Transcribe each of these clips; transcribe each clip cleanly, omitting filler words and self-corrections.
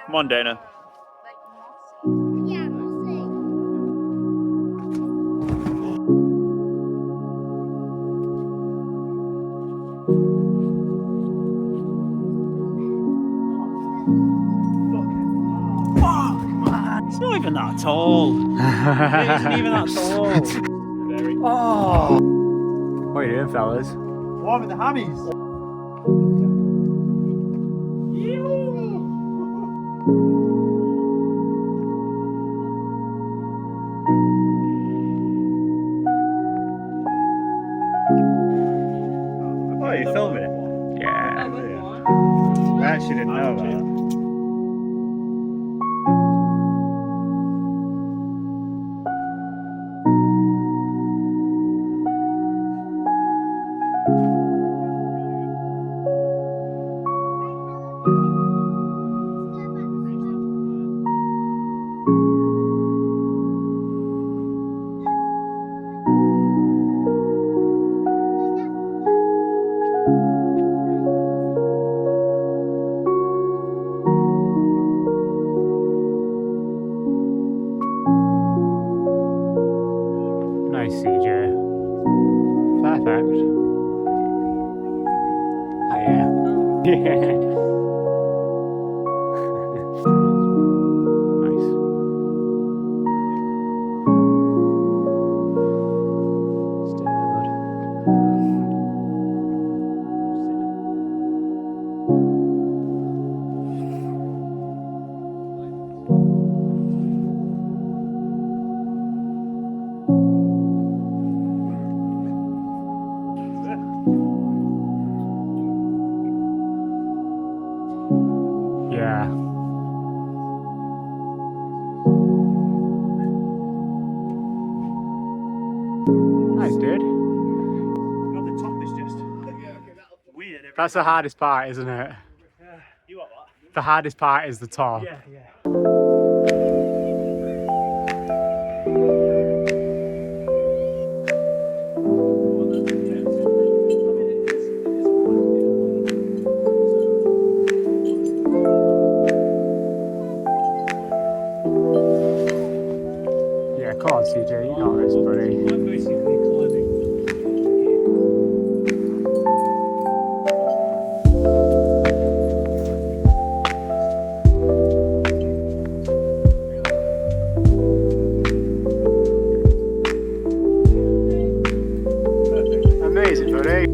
Come on, Dana. Yeah, mossy. It's not even that tall. It isn't even that tall. Oh! What are you doing, fellas? Warming the hammies. Oh, are you filming it? Yeah. I actually didn't know that. Nice, CJ. Perfect. Oh, yeah. Yeah. Nice. Stay there, bud. Yeah. Nice, dude. The top is just weird. That's the hardest part, isn't it? You want what? The hardest part is the top. Yeah. Yeah, come on, CJ, you got this, buddy. I'm basically climbing. Amazing, buddy.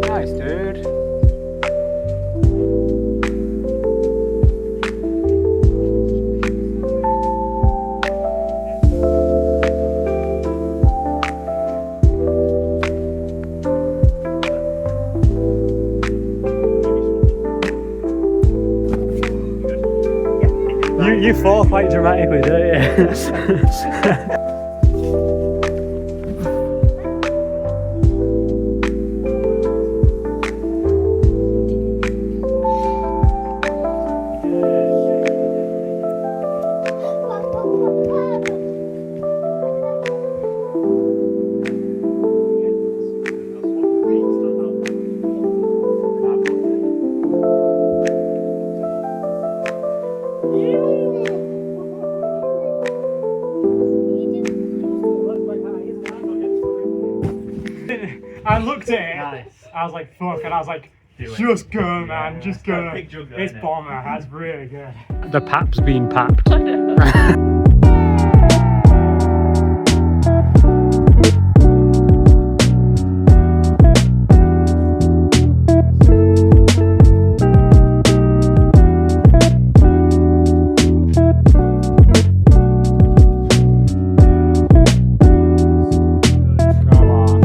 Nice, dude. You fall quite dramatically, don't you? I looked at it, Nice. I was like, fuck, and I was like, Do it. just go, man, just Quite a go. big jug though, It's isn't it? bomber, that's really good. The pap's been papped. Come on.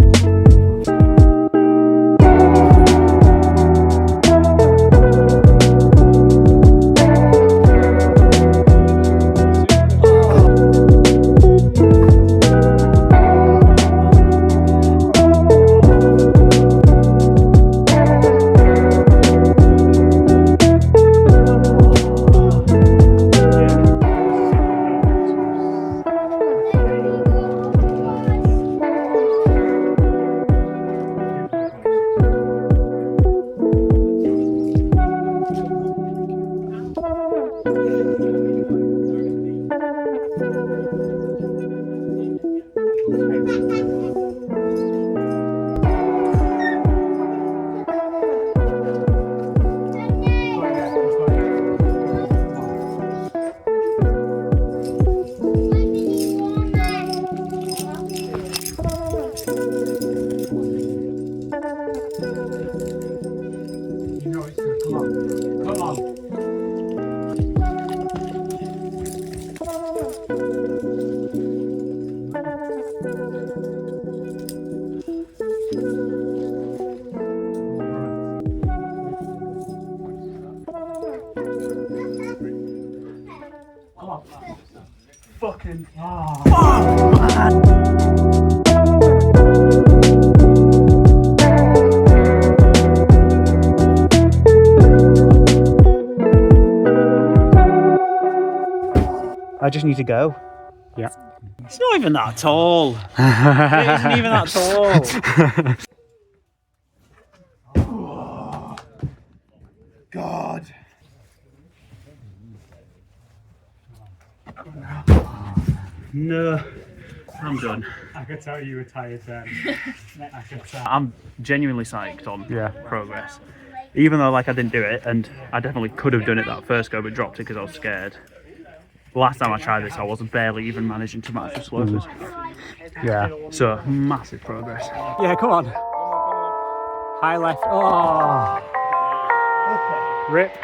fucking. I just need to go. Yeah. It's not even that tall. It isn't even that tall. God. No, I'm done. I could tell you were tired then. I could tell. I'm genuinely psyched on progress. Even though like I didn't do it, and I definitely could have done it that first go, but dropped it because I was scared. Last time I tried this, I was barely even managing to match the slopers. Yeah. So massive progress. Yeah, come on. High left. Oh. Rip.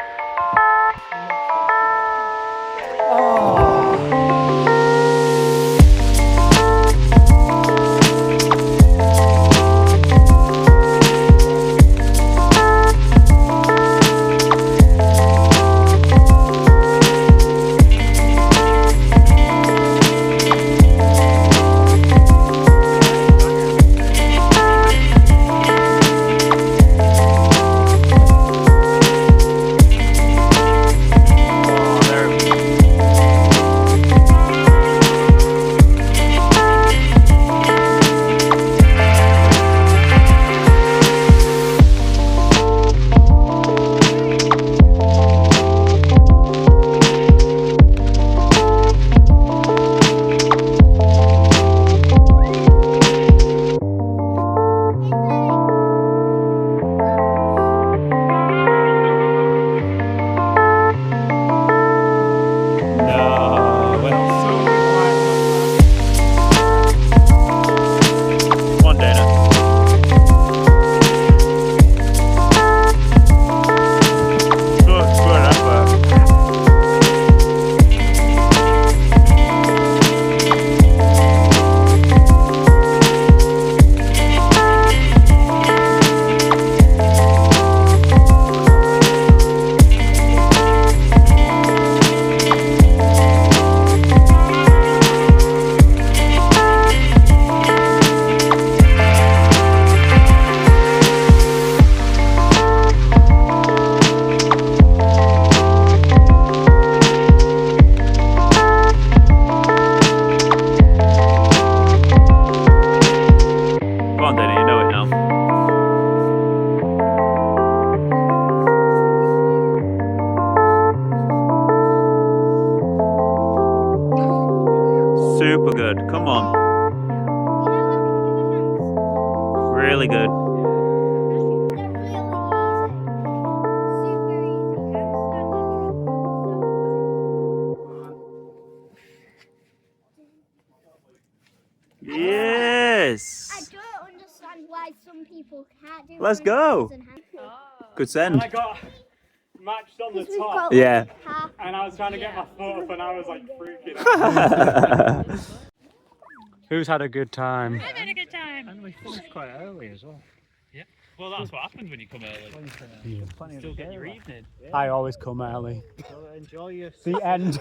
Super good. Come on. Really good. Yes. I don't understand why some people can't do it. Let's go. Good send. I got matched on the top. Yeah. And I was trying to get my foot up and I was like freaking out. Who's had a good time? I've had a good time. And we finished quite early as well. Yeah. Well, that's what happens when you come early. You Still get your evening. I always come early. So enjoy your The end.